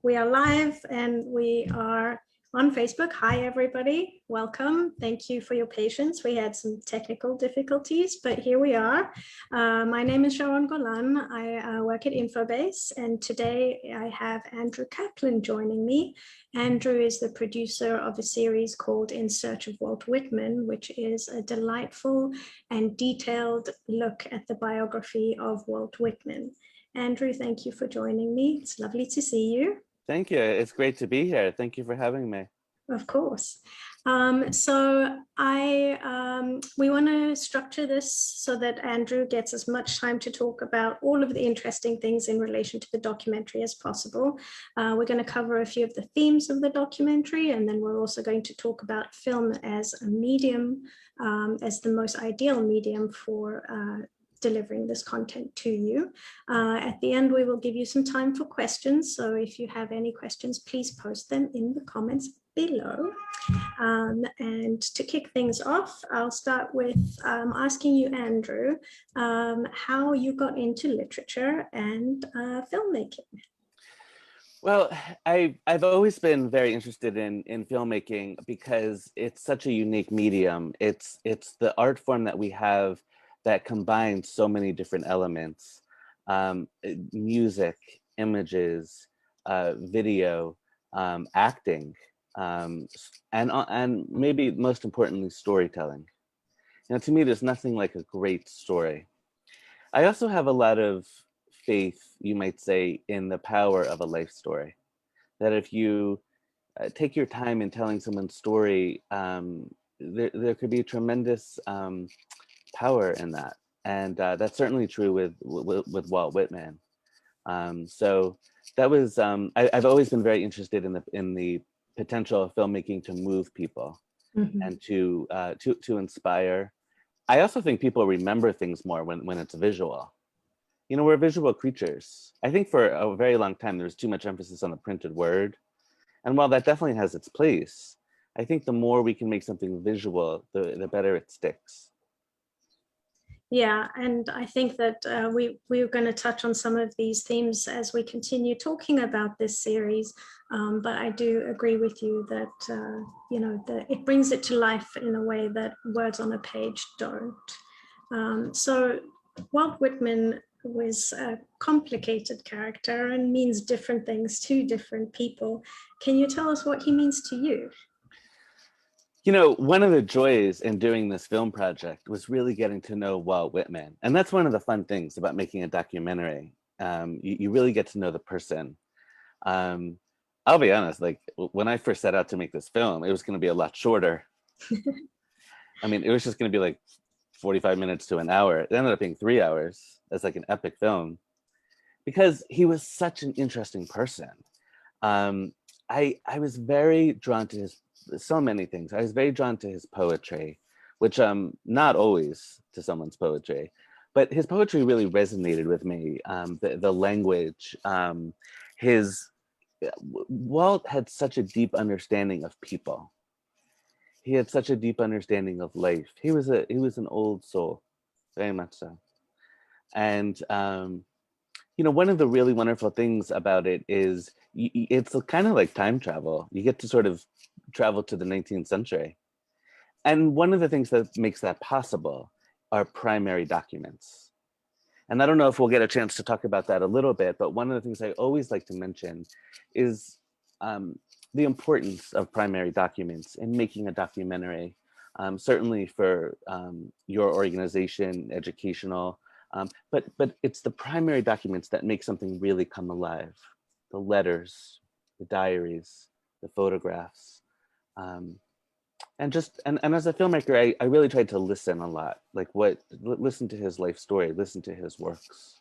We are live and we are on Facebook. Hi, everybody. Welcome. Thank you for your patience. We had some technical difficulties, but here we are. My name is Sharon Golan. I work at Infobase, and today I have Andrew Kaplan joining me. Andrew is the producer of a series called In Search of Walt Whitman, which is a delightful and detailed look at the biography of Walt Whitman. Andrew, thank you for joining me. It's lovely to see you. Thank you. It's great to be here. Thank you for having me. Of course. We want to structure this so that Andrew gets as much time to talk about all of the interesting things in relation to the documentary as possible. We're going to cover a few of the themes of the documentary, and then we're also going to talk about film as a medium, as the most ideal medium for delivering this content to you. At the end, we will give you some time for questions. So if you have any questions, please post them in the comments below. And to kick things off, I'll start with asking you, Andrew, how you got into literature and filmmaking. Well, I've always been very interested in filmmaking because it's such a unique medium. It's the art form that we have that combines so many different elements, music, images, video, acting, and maybe most importantly, storytelling. Now, to me, there's nothing like a great story. I also have a lot of faith, you might say, in the power of a life story. That if you take your time in telling someone's story, there could be tremendous power in that, and that's certainly true with Walt Whitman. So that was I've always been very interested in the potential of filmmaking to move people, mm-hmm. and to inspire. I also think people remember things more when it's visual. You know, we're visual creatures. I think for a very long time there was too much emphasis on the printed word, and while that definitely has its place, I think the more we can make something visual, the better it sticks. Yeah, and I think that we're going to touch on some of these themes as we continue talking about this series. But I do agree with you that it brings it to life in a way that words on a page don't. So Walt Whitman was a complicated character and means different things to different people. Can you tell us what he means to you? You know, one of the joys in doing this film project was really getting to know Walt Whitman. And that's one of the fun things about making a documentary. You really get to know the person. I'll be honest, like when I first set out to make this film, it was going to be a lot shorter. I mean, it was just going to be like 45 minutes to an hour. It ended up being 3 hours. That's like an epic film because he was such an interesting person. I was very drawn to so many things. I was very drawn to his poetry, which not always to someone's poetry, but his poetry really resonated with me. The language, Walt had such a deep understanding of people. He had such a deep understanding of life. He was an old soul, very much so. And one of the really wonderful things about it is it's kind of like time travel. You get to sort of travel to the 19th century. And one of the things that makes that possible are primary documents. And I don't know if we'll get a chance to talk about that a little bit, but one of the things I always like to mention is the importance of primary documents in making a documentary, certainly for your organization, educational, but it's the primary documents that make something really come alive. The letters, the diaries, the photographs. And as a filmmaker, I really tried to listen a lot, listen to his life story, listen to his works.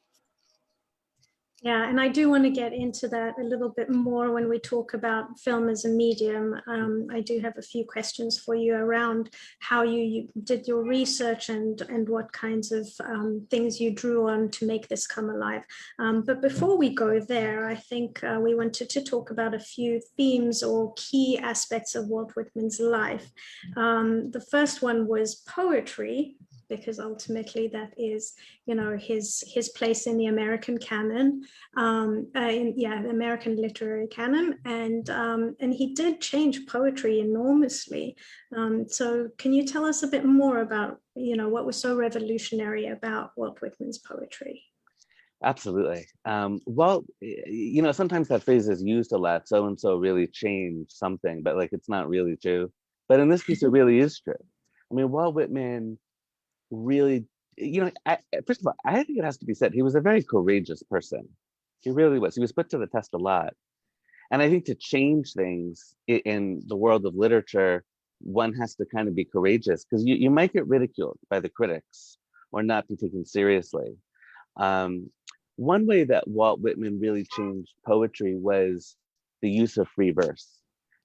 Yeah, and I do want to get into that a little bit more when we talk about film as a medium. I do have a few questions for you around how you did your research and what kinds of things you drew on to make this come alive. But before we go there, I think we wanted to talk about a few themes or key aspects of Walt Whitman's life. The first one was poetry. because ultimately that is, you know, his place in the American canon, the American literary canon, and he did change poetry enormously. So can you tell us a bit more about, you know, what was so revolutionary about Walt Whitman's poetry? Absolutely. Well, you know, sometimes that phrase is used a lot. So and so really changed something, but like it's not really true. But in this case, it really is true. I mean, Walt Whitman really, you know, first of all, I think it has to be said he was a very courageous person. He really was. He was put to the test a lot, and I think to change things in the world of literature, one has to kind of be courageous because you might get ridiculed by the critics or not be taken seriously. Um, One way that Walt Whitman really changed poetry was the use of free verse.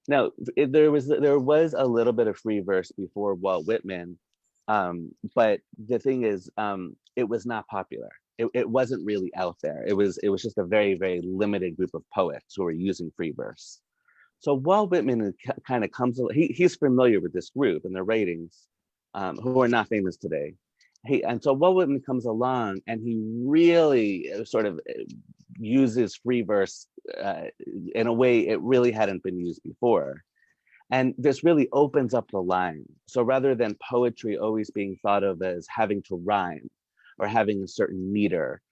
Now, there was a little bit of free verse before Walt Whitman, but the thing is, it was not popular. It wasn't really out there. It was just a very, very limited group of poets who were using free verse. So Walt Whitman kind of comes, he's familiar with this group and their writings, who are not famous today. And so Walt Whitman comes along and he really sort of uses free verse in a way it really hadn't been used before. And this really opens up the line. So rather than poetry always being thought of as having to rhyme or having a certain meter,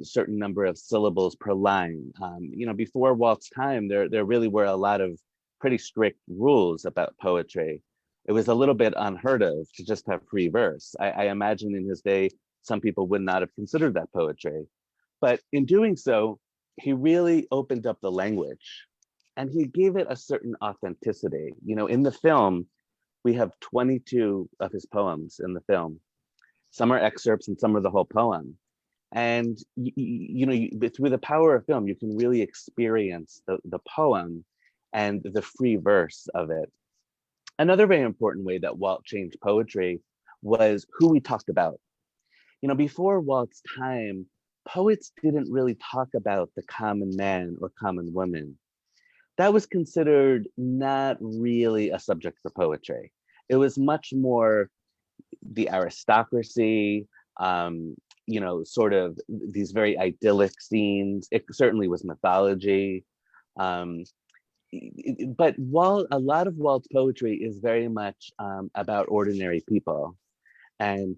certain number of syllables per line, you know, before Walt's time, there really were a lot of pretty strict rules about poetry. It was a little bit unheard of to just have free verse. I imagine in his day, some people would not have considered that poetry. But in doing so, he really opened up the language and he gave it a certain authenticity. You know, in the film, we have 22 of his poems in the film. Some are excerpts and some are the whole poem. And through the power of film, you can really experience the poem and the free verse of it. Another very important way that Walt changed poetry was who we talked about. You know, before Walt's time, poets didn't really talk about the common man or common woman. That was considered not really a subject for poetry. It was much more the aristocracy, sort of these very idyllic scenes. It certainly was mythology. But a lot of Walt's poetry is very much about ordinary people. And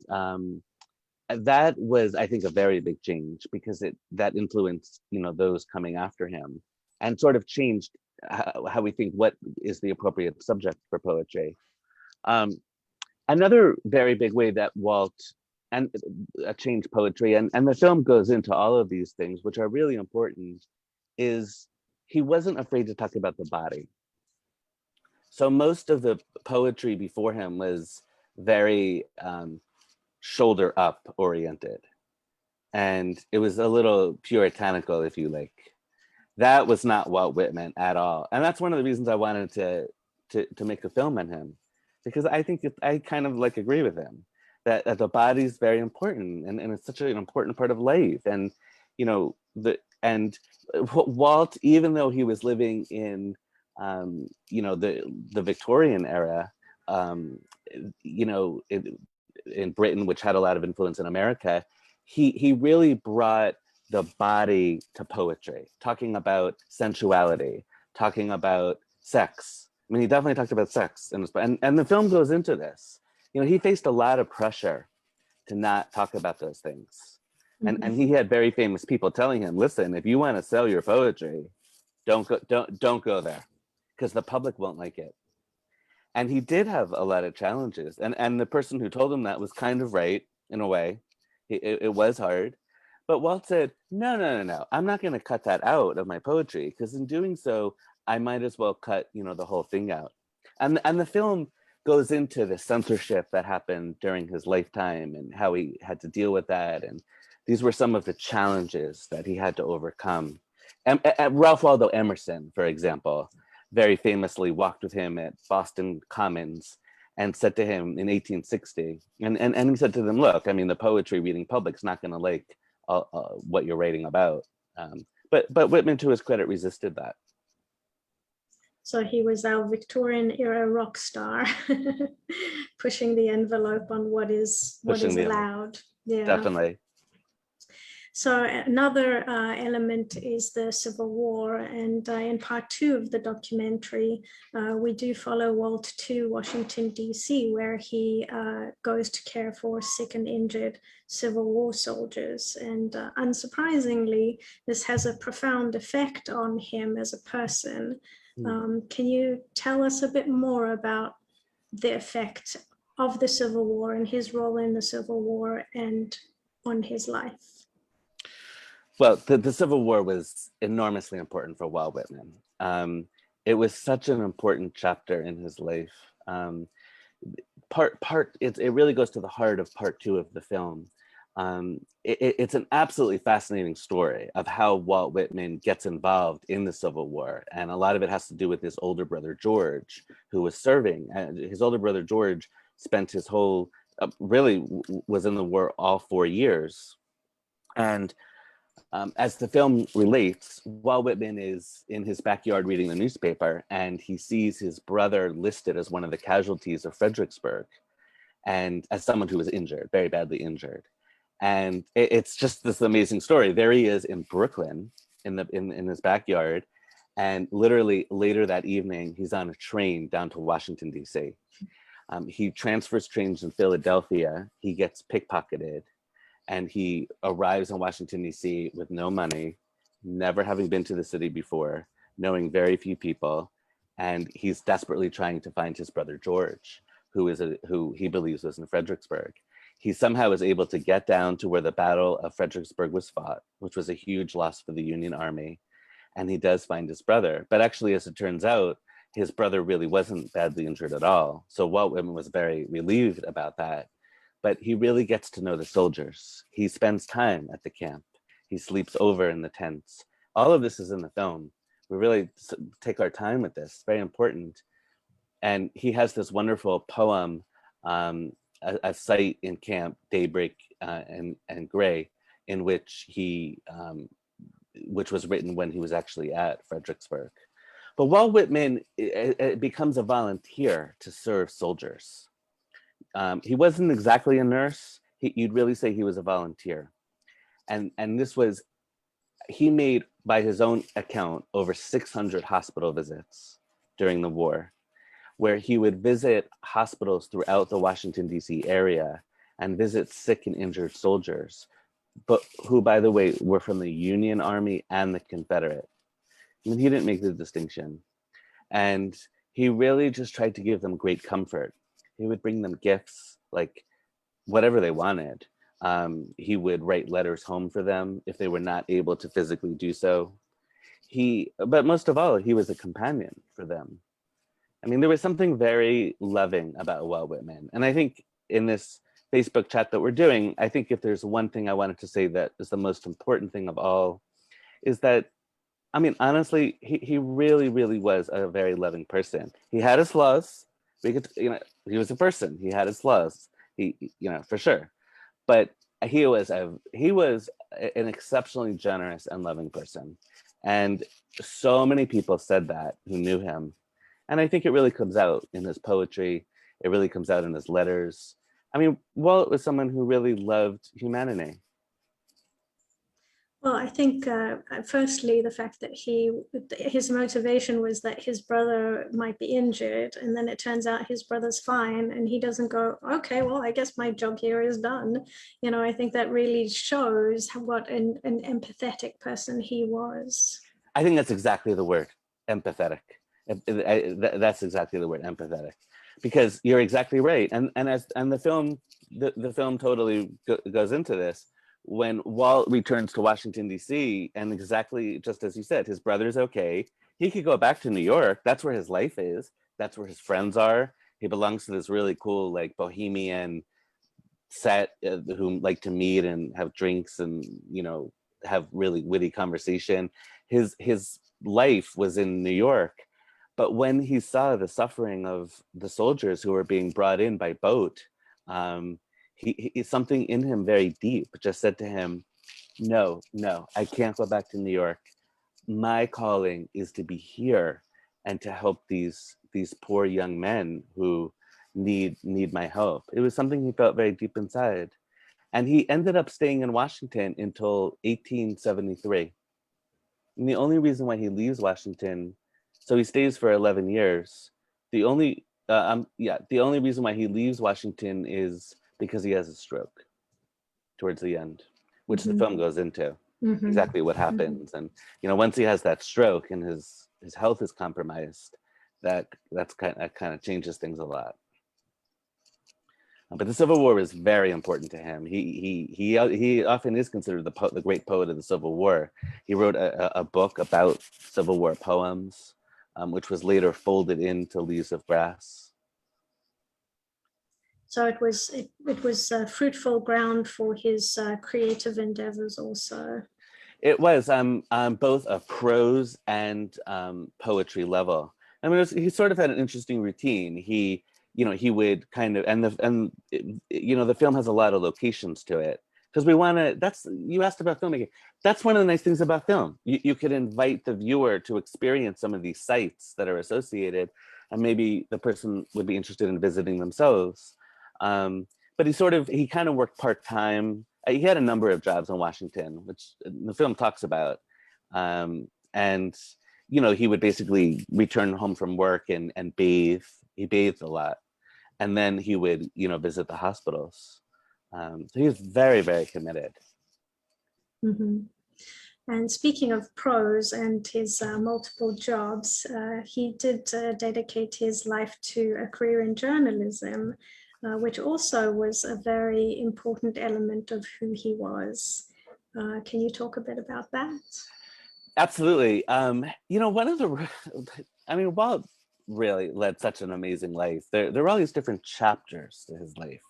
that was, I think, a very big change because that influenced, you know, those coming after him and sort of changed how we think what is the appropriate subject for poetry. Another very big way that Walt and changed poetry, and the film goes into all of these things, which are really important, is he wasn't afraid to talk about the body. So most of the poetry before him was very shoulder up oriented. And it was a little puritanical, if you like. That was not Walt Whitman at all. And that's one of the reasons I wanted to make a film on him, because I think I kind of like agree with him that the body is very important and it's such an important part of life. And, you know, Walt, even though he was living in, the Victorian era, in Britain, which had a lot of influence in America, he really brought the body to poetry, talking about sensuality, talking about sex. I mean, he definitely talked about sex, and the film goes into this. You know, he faced a lot of pressure to not talk about those things. And he had very famous people telling him, listen, if you want to sell your poetry, don't go there because the public won't like it. And he did have a lot of challenges. And the person who told him that was kind of right in a way. It was hard. But Walt said, no. I'm not going to cut that out of my poetry because in doing so, I might as well cut, the whole thing out. And the film goes into the censorship that happened during his lifetime and how he had to deal with that. And these were some of the challenges that he had to overcome. And Ralph Waldo Emerson, for example, very famously walked with him at Boston Commons and said to him in 1860, and he said to them, look, I mean, the poetry reading public's not going to like what you're writing about. But Whitman, to his credit, resisted that. So he was our Victorian era rock star, pushing the envelope on what is Pushing the envelope. allowed. Yeah. Definitely. So another element is the Civil War, and in part 2 of the documentary, we do follow Walt to Washington, D.C., where he goes to care for sick and injured Civil War soldiers. And unsurprisingly, this has a profound effect on him as a person. Can you tell us a bit more about the effect of the Civil War and his role in the Civil War and on his life? Well, the Civil War was enormously important for Walt Whitman. It was such an important chapter in his life. It really goes to the heart of part 2 of the film. It's an absolutely fascinating story of how Walt Whitman gets involved in the Civil War. And a lot of it has to do with his older brother, George, who was serving. And his older brother, George, spent his whole, really was in the war all 4 years. And as the film relates, Walt Whitman is in his backyard reading the newspaper, and he sees his brother listed as one of the casualties of Fredericksburg, and as someone who was injured, very badly injured. And it's just this amazing story. There he is in Brooklyn, in his backyard, and literally later that evening, he's on a train down to Washington, D.C. He transfers trains in Philadelphia. He gets pickpocketed. And he arrives in Washington, D.C. with no money, never having been to the city before, knowing very few people. And he's desperately trying to find his brother, George, who he believes was in Fredericksburg. He somehow is able to get down to where the Battle of Fredericksburg was fought, which was a huge loss for the Union Army. And he does find his brother. But actually, as it turns out, his brother really wasn't badly injured at all. So Walt Whitman was very relieved about that. But he really gets to know the soldiers. He spends time at the camp. He sleeps over in the tents. All of this is in the film. We really take our time with this. It's very important. And he has this wonderful poem, a sight in camp, Daybreak and Gray, in which which was written when he was actually at Fredericksburg. But Walt Whitman becomes a volunteer to serve soldiers. He wasn't exactly a nurse. You'd really say he was a volunteer. And he made, by his own account, over 600 hospital visits during the war, where he would visit hospitals throughout the Washington, D.C. area and visit sick and injured soldiers, but who, by the way, were from the Union Army and the Confederate. I mean, he didn't make the distinction. And he really just tried to give them great comfort. He would bring them gifts, like whatever they wanted. He would write letters home for them if they were not able to physically do so. But most of all, he was a companion for them. I mean, there was something very loving about Walt Whitman. And I think in this Facebook chat that we're doing, I think if there's one thing I wanted to say that is the most important thing of all, is that, I mean, honestly, he really, really was a very loving person. He had his flaws. He was a person. He had his flaws. For sure. But he was an exceptionally generous and loving person. And so many people said that who knew him. And I think it really comes out in his poetry. It really comes out in his letters. I mean, Walt was someone who really loved humanity. Well, I think firstly, the fact that his motivation was that his brother might be injured, and then it turns out his brother's fine, and he doesn't go, okay, well, I guess my job here is done. I think that really shows what an empathetic person he was. I think that's exactly the word, empathetic. That's exactly the word, empathetic, because you're exactly right. And the film totally goes into this. When Walt returns to Washington, D.C., and exactly just as you said, his brother's okay. He could go back to New York. That's where his life is. That's where his friends are. He belongs to this really cool, like, bohemian set who like to meet and have drinks and, have really witty conversation. His life was in New York. But when he saw the suffering of the soldiers who were being brought in by boat, something in him very deep just said to him, no, I can't go back to New York. My calling is to be here and to help these poor young men who need my help. It was something he felt very deep inside. And he ended up staying in Washington until 1873. And the only reason why he leaves Washington, so he stays for 11 years. The only reason why he leaves Washington is because he has a stroke towards the end, which the film goes into exactly what happens. And once he has that stroke and his health is compromised, that kind of changes things a lot. But the Civil War was very important to him. He often is considered the great poet of the Civil War. He wrote a book about Civil War poems, which was later folded into Leaves of Grass. So it was fruitful ground for his creative endeavors also. It was both a prose and poetry level. I mean, he sort of had an interesting routine. He would kind of, the film has a lot of locations to it, because you asked about filmmaking. That's one of the nice things about film. You could invite the viewer to experience some of these sites that are associated, and maybe the person would be interested in visiting themselves. But he kind of worked part-time. He had a number of jobs in Washington, which the film talks about. And he would basically return home from work and bathe. He bathed a lot. And then he would, visit the hospitals. So he was very, very committed. And speaking of prose and his multiple jobs, he did dedicate his life to a career in journalism, which also was a very important element of who he was. Can you talk a bit about that? Absolutely. Walt really led such an amazing life. There were all these different chapters to his life.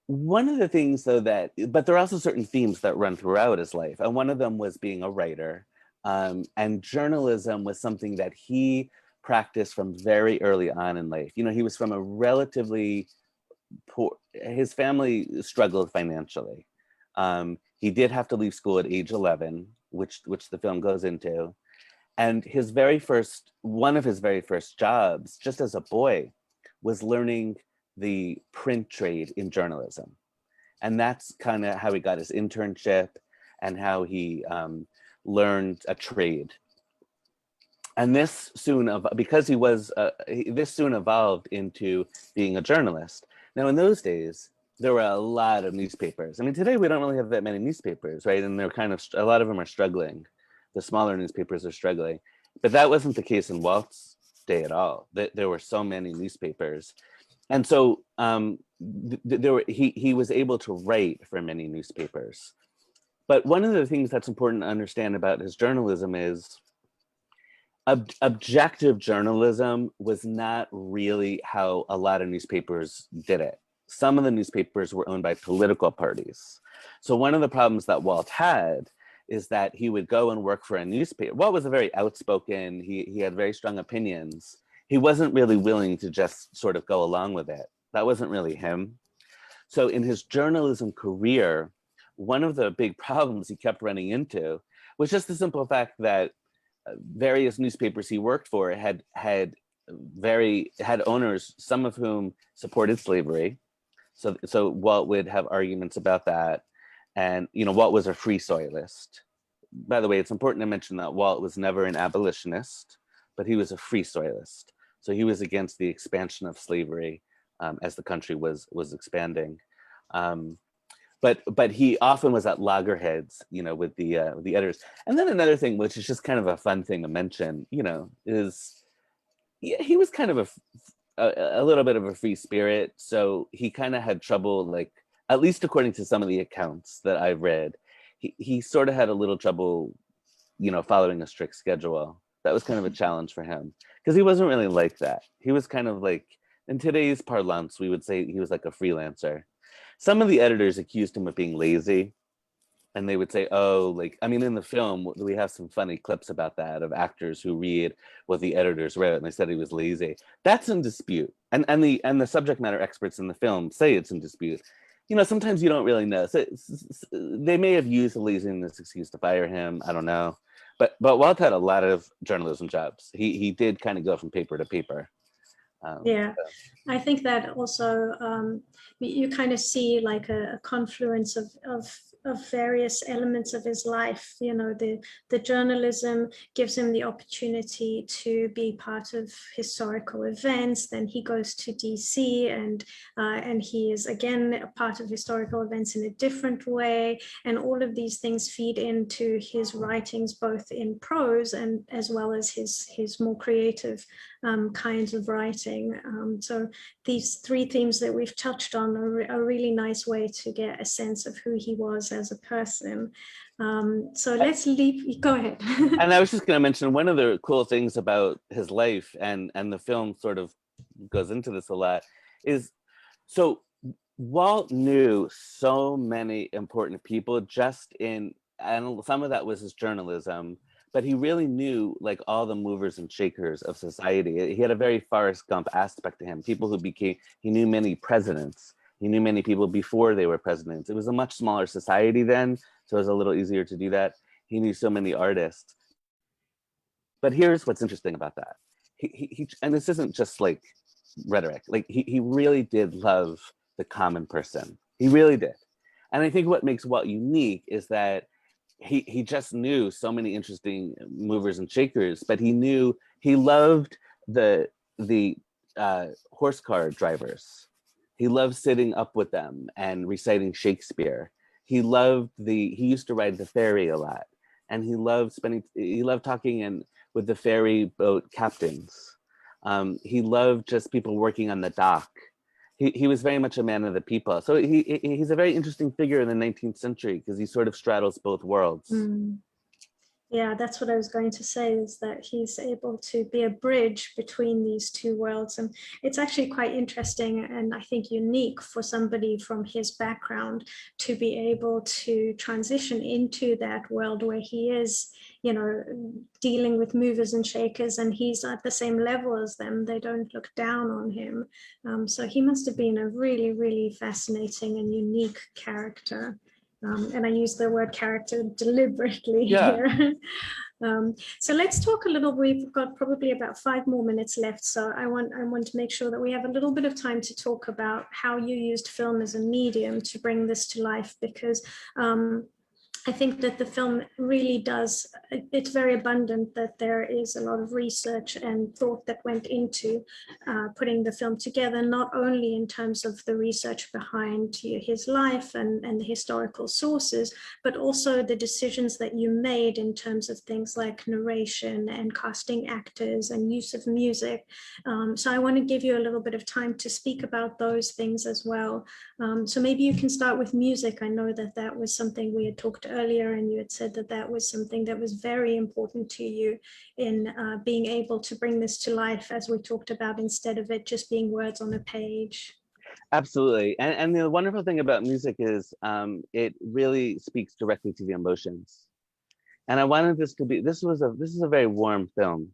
One of the things, though, but there are also certain themes that run throughout his life. And one of them was being a writer. And journalism was something that he practiced from very early on in life. He was from a relatively poor, his family struggled financially. He did have to leave school at age 11, which the film goes into. And one of his very first jobs, just as a boy, was learning the print trade in journalism. And that's kind of how he got his internship and how he learned a trade. And this soon evolved into being a journalist. Now, in those days, there were a lot of newspapers. I mean, today we don't really have that many newspapers, right? And they're a lot of them are struggling. The smaller newspapers are struggling. But that wasn't the case in Walt's day at all. There were so many newspapers. And so he was able to write for many newspapers. But one of the things that's important to understand about his journalism is objective journalism was not really how a lot of newspapers did it. Some of the newspapers were owned by political parties. So one of the problems that Walt had is that he would go and work for a newspaper. Walt was a very outspoken, he had very strong opinions. He wasn't really willing to just sort of go along with it. That wasn't really him. So in his journalism career, one of the big problems he kept running into was just the simple fact that various newspapers he worked for had owners, some of whom supported slavery. So Walt would have arguments about that. And Walt was a free soilist. By the way, it's important to mention that Walt was never an abolitionist, but he was a free soilist. So he was against the expansion of slavery as the country was expanding. But he often was at loggerheads, with the editors. And then another thing, which is just kind of a fun thing to mention, is he was kind of a little bit of a free spirit. So he kind of had trouble, like, at least according to some of the accounts that I've read, he sort of had a little trouble, following a strict schedule. That was kind of a challenge for him because he wasn't really like that. He was kind of like, in today's parlance, we would say he was like a freelancer. Some of the editors accused him of being lazy, and they would say, in the film, we have some funny clips about that, of actors who read what the editors wrote, and they said he was lazy. That's in dispute. And the subject matter experts in the film say it's in dispute. Sometimes you don't really know. So they may have used the laziness excuse to fire him. I don't know. But Walt had a lot of journalism jobs. He did kind of go from paper to paper. Yeah, I think that also you kind of see like a confluence of various elements of his life. You know, the journalism gives him the opportunity to be part of historical events. Then he goes to DC, and he is again a part of historical events in a different way. And all of these things feed into his writings, both in prose and as well as his more creative kinds of writing. So these three themes that we've touched on are a really nice way to get a sense of who he was as a person. So let's leave, go ahead. And I was just going to mention one of the cool things about his life, and the film sort of goes into this a lot, is so Walt knew so many important people just in, and some of that was his journalism, but he really knew like all the movers and shakers of society. He had a very Forrest Gump aspect to him. People who became, he knew many presidents. He knew many people before they were presidents. It was a much smaller society then, so it was a little easier to do that. He knew so many artists. But here's what's interesting about that. He and this isn't just like rhetoric, like he really did love the common person. He really did. And I think what makes Walt unique is that he just knew so many interesting movers and shakers, but he loved the horse car drivers. He loved sitting up with them and reciting Shakespeare. He used to ride the ferry a lot, and he loved talking with the ferry boat captains. He loved just people working on the dock. He was very much a man of the people. So he's a very interesting figure in the 19th century because he sort of straddles both worlds. Yeah, that's what I was going to say, is that he's able to be a bridge between these two worlds. And it's actually quite interesting and I think unique for somebody from his background to be able to transition into that world where he is, you know, dealing with movers and shakers, and he's at the same level as them. They don't look down on him. So he must have been a really, really fascinating and unique character. And I use the word character deliberately here. So let's talk a little. We've got probably about 5 more minutes left. So I want to make sure that we have a little bit of time to talk about how you used film as a medium to bring this to life, because I think that the film really does, it's very abundant that there is a lot of research and thought that went into putting the film together, not only in terms of the research behind his life and the historical sources, but also the decisions that you made in terms of things like narration and casting actors and use of music. So I want to give you a little bit of time to speak about those things as well. So maybe you can start with music. I know that that was something we had talked earlier, and you had said that that was something that was very important to you in being able to bring this to life, as we talked about, instead of it just being words on a page. Absolutely. And the wonderful thing about music is it really speaks directly to the emotions. And I wanted this to be, this is a very warm film.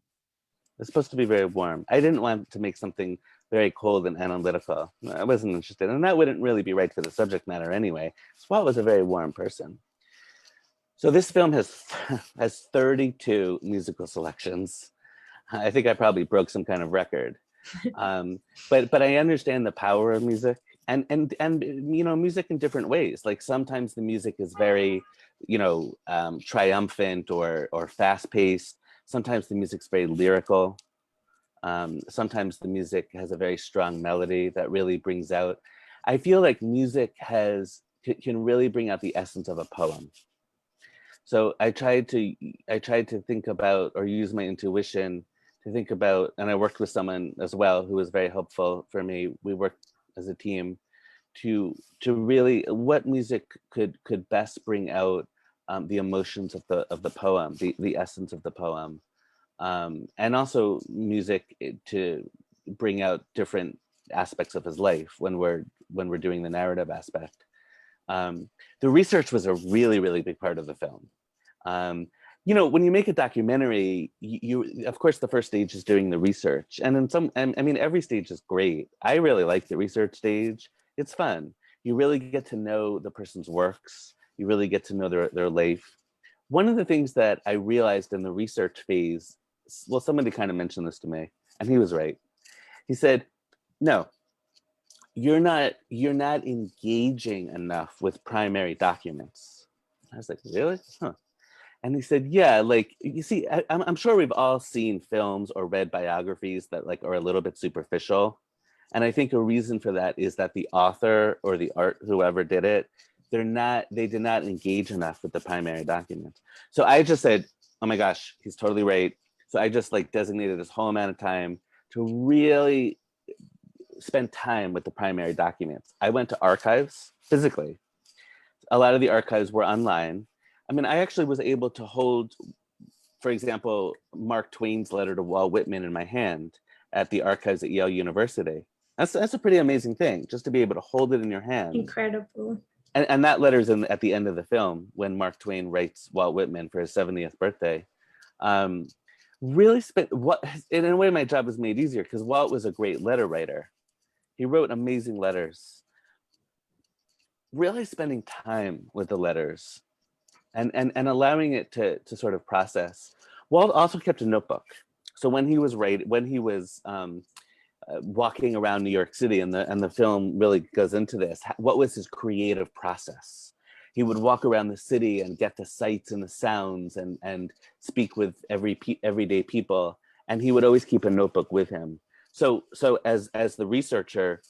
It's supposed to be very warm. I didn't want to make something very cold and analytical. I wasn't interested, and that wouldn't really be right for the subject matter anyway. Walt was a very warm person. So this film has 32 musical selections. I think I probably broke some kind of record. But I understand the power of music, and you know, music in different ways. Like sometimes the music is very, you know, triumphant or fast paced. Sometimes the music's very lyrical. Sometimes the music has a very strong melody that really brings out. I feel like music can really bring out the essence of a poem. So I tried to think about, or use my intuition to think about, and I worked with someone as well who was very helpful for me. We worked as a team to really, what music could best bring out the emotions of the poem, the essence of the poem, and also music to bring out different aspects of his life when we're doing the narrative aspect. The research was a really, really big part of the film. You know, when you make a documentary, you of course the first stage is doing the research, and I mean, every stage is great. I really like the research stage. It's fun. You really get to know the person's works. You really get to know their life. one of the things that I realized in the research phase, well, somebody kind of mentioned this to me, and he was right. He said, no, you're not engaging enough with primary documents. I was like, really? Huh. And he said, yeah, like, you see, I'm sure we've all seen films or read biographies that like are a little bit superficial. And I think a reason for that is that the author or the art, whoever did it, they did not engage enough with the primary documents. So I just said, oh my gosh, he's totally right. So I just like designated this whole amount of time to really spend time with the primary documents. I went to archives physically. A lot of the archives were online. I mean, I actually was able to hold, for example, Mark Twain's letter to Walt Whitman in my hand at the archives at Yale University. That's a pretty amazing thing, just to be able to hold it in your hand. Incredible. And that letter's at the end of the film when Mark Twain writes Walt Whitman for his 70th birthday. Really spent in a way my job was made easier because Walt was a great letter writer. He wrote amazing letters. Really spending time with the letters and allowing it to sort of process. Walt also kept a notebook. So when he was walking around New York City, and the film really goes into this, what was his creative process? He would walk around the city and get the sights and the sounds and speak with everyday people. And he would always keep a notebook with him. So as the researcher,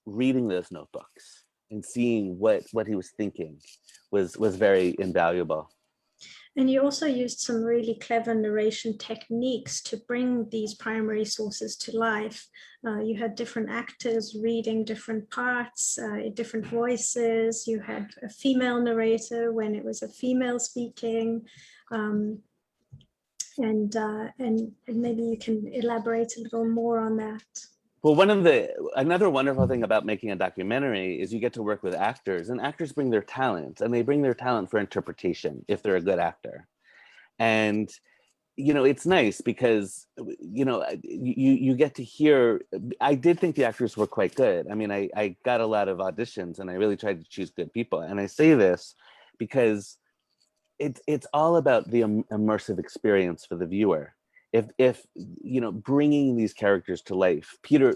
reading those notebooks and seeing what he was thinking was very invaluable. And you also used some really clever narration techniques to bring these primary sources to life. You had different actors reading different parts, different voices. You had a female narrator when it was a female speaking. And maybe you can elaborate a little more on that. Well, another wonderful thing about making a documentary is you get to work with actors, and actors bring their talent, and they bring their talent for interpretation if they're a good actor. And, it's nice because, you get to hear, I did think the actors were quite good. I mean, I got a lot of auditions and I really tried to choose good people. And I say this because it's all about the immersive experience for the viewer. If bringing these characters to life, Peter,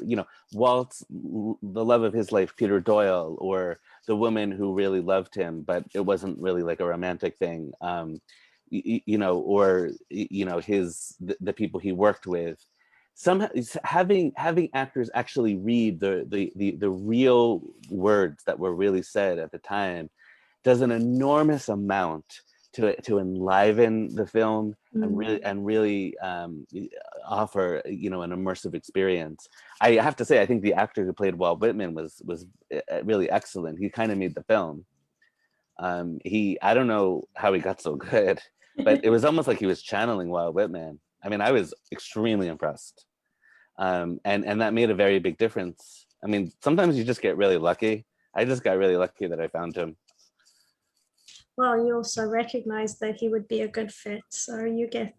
Walt's, the love of his life, Peter Doyle, or the woman who really loved him, but it wasn't really like a romantic thing, or the people he worked with. Somehow having actors actually read the real words that were really said at the time does an enormous amount to enliven the film and really offer an immersive experience. I have to say, I think the actor who played Walt Whitman was really excellent. He kind of made the film. I don't know how he got so good, but it was almost like he was channeling Walt Whitman. I mean, I was extremely impressed, and that made a very big difference. I mean, sometimes you just get really lucky. I just got really lucky that I found him. Well, you also recognize that he would be a good fit, so you get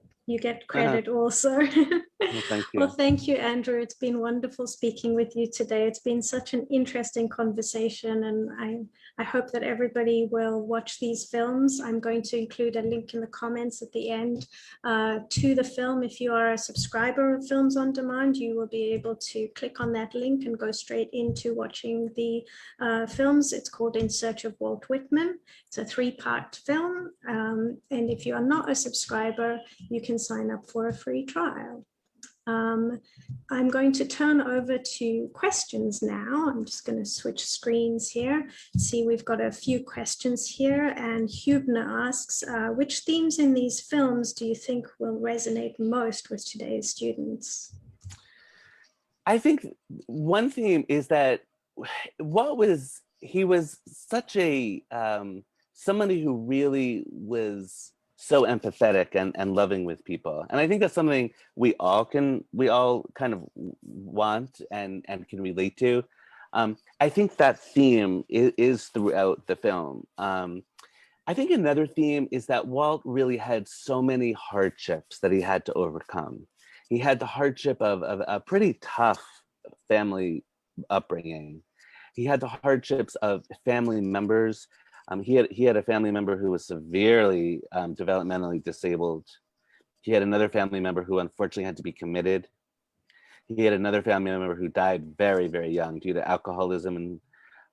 credit also. Well, thank you. Well, thank you, Andrew. It's been wonderful speaking with you today. It's been such an interesting conversation, and I hope that everybody will watch these films. I'm going to include a link in the comments at the end to the film. If you are a subscriber of Films on Demand, you will be able to click on that link and go straight into watching the films. It's called In Search of Walt Whitman. It's a 3-part film. And if you are not a subscriber, you can sign up for a free trial. I'm going to turn over to questions now. I'm just going to switch screens here. See, we've got a few questions here, and Hubner asks, which themes in these films do you think will resonate most with today's students? I think one theme is that he was such a somebody who really was so empathetic and loving with people. And I think that's something we all kind of want and can relate to. I think that theme is throughout the film. I think another theme is that Walt really had so many hardships that he had to overcome. He had the hardship of a pretty tough family upbringing. He had the hardships of family members He had a family member who was severely developmentally disabled. He had another family member who unfortunately had to be committed. He had another family member who died very, very young due to alcoholism,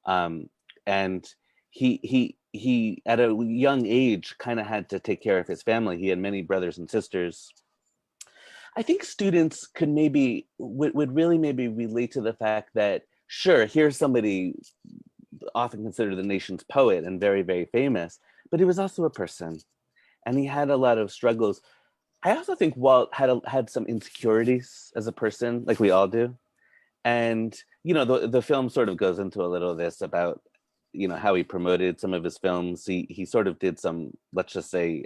and he at a young age kind of had to take care of his family. He had many brothers and sisters. I think students could would really maybe relate to the fact that, sure, here's somebody often considered the nation's poet and very, very famous, but he was also a person, and he had a lot of struggles. I also think Walt had some insecurities as a person, like we all do. And, the film sort of goes into a little of this about, how he promoted some of his films. He sort of did some, let's just say,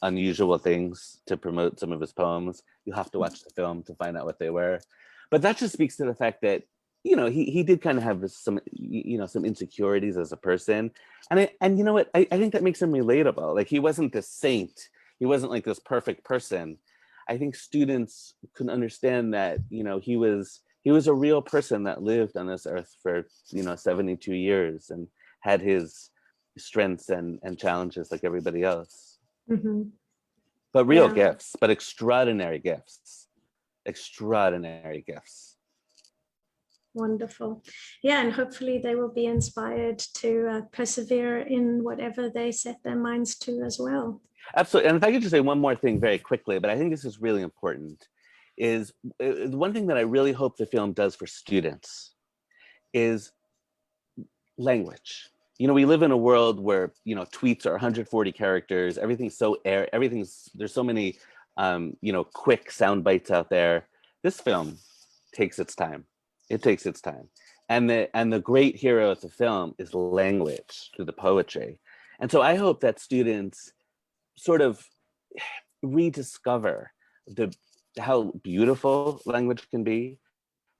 unusual things to promote some of his poems. You'll have to watch the film to find out what they were. But that just speaks to the fact that, he did kind of have some, some insecurities as a person. And you know what? I think that makes him relatable. Like, he wasn't this saint. He wasn't like this perfect person. I think students can understand that, he was a real person that lived on this earth for, 72 years and had his strengths and challenges like everybody else. Mm-hmm. But real gifts, but extraordinary gifts. Extraordinary gifts. Wonderful. Yeah, and hopefully they will be inspired to persevere in whatever they set their minds to as well. Absolutely. And if I could just say one more thing very quickly, but I think this is really important, is one thing that I really hope the film does for students is language. We live in a world where, tweets are 140 characters, everything's there's so many, quick sound bites out there. This film takes its time. It takes its time. And the great hero of the film is language through the poetry. And so I hope that students sort of rediscover how beautiful language can be,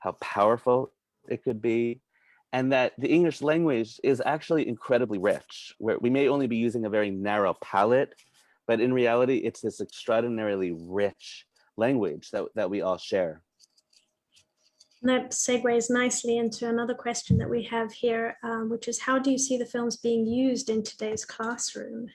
how powerful it could be, and that the English language is actually incredibly rich, where we may only be using a very narrow palette, but in reality, it's this extraordinarily rich language that we all share. And that segues nicely into another question that we have here, which is, how do you see the films being used in today's classroom?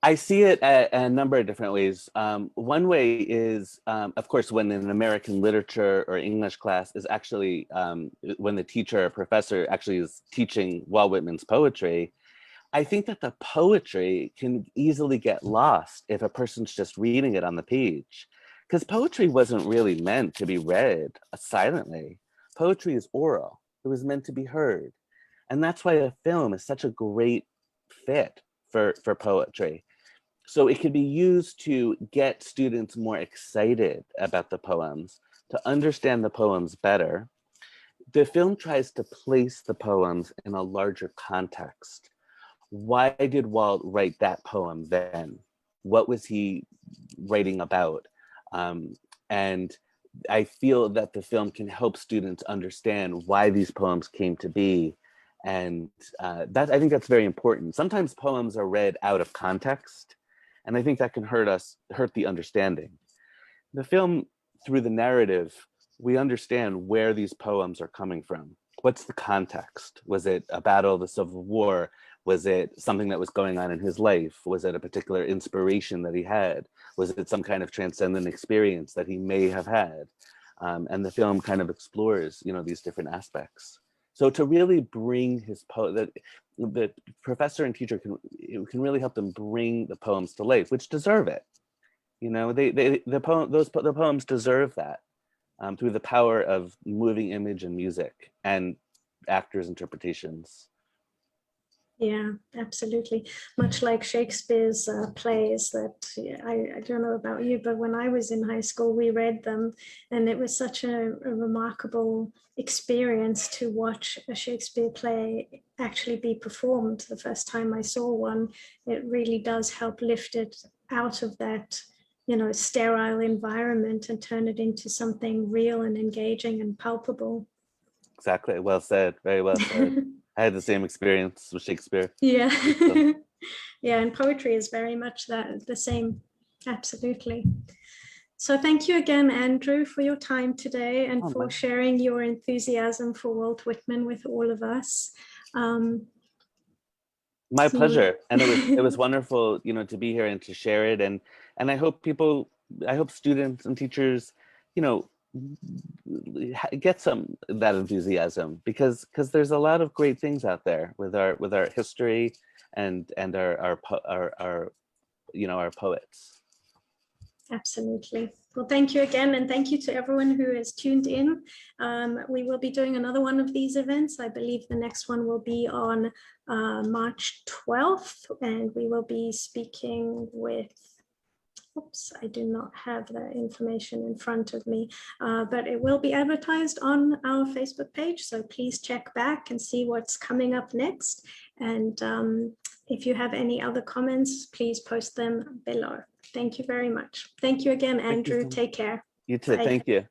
I see it a number of different ways. One way is, of course, when an American literature or English class is actually, when the teacher or professor actually is teaching Walt Whitman's poetry, I think that the poetry can easily get lost if a person's just reading it on the page. Because poetry wasn't really meant to be read silently. Poetry is oral. It was meant to be heard. And that's why a film is such a great fit for poetry. So it can be used to get students more excited about the poems, to understand the poems better. The film tries to place the poems in a larger context. Why did Walt write that poem then? What was he writing about? And I feel that the film can help students understand why these poems came to be. And I think that's very important. Sometimes poems are read out of context, and I think that can hurt the understanding. The film, through the narrative, we understand where these poems are coming from. What's the context? Was it a battle of the Civil War? Was it something that was going on in his life? Was it a particular inspiration that he had? Was it some kind of transcendent experience that he may have had? And the film kind of explores, these different aspects. So to really bring the professor and teacher can really help them bring the poems to life, which deserve it. The poems deserve that through the power of moving image and music and actors' interpretations. Yeah, absolutely. Much like Shakespeare's plays that I don't know about you, but when I was in high school, we read them, and it was such a remarkable experience to watch a Shakespeare play actually be performed. The first time I saw one, it really does help lift it out of that, sterile environment and turn it into something real and engaging and palpable. Exactly. Well said. Very well said. I had the same experience with Shakespeare. Yeah. Yeah, and poetry is very much the same. Absolutely. So thank you again, Andrew, for your time today and for sharing your enthusiasm for Walt Whitman with all of us. My See you. pleasure. And it was wonderful, you know, to be here and to share it. And I hope I hope students and teachers, you know, get some that enthusiasm, because there's a lot of great things out there with our history and our you know, our poets. Absolutely. Well, thank you again, and thank you to everyone who has tuned in. We will be doing another one of these events. I believe the next one will be on March 12th, and we will be speaking with, oops, I do not have the information in front of me, but it will be advertised on our Facebook page. So please check back and see what's coming up next. And if you have any other comments, please post them below. Thank you very much. Thank you again, Andrew. Take care. You too. Bye. Thank you.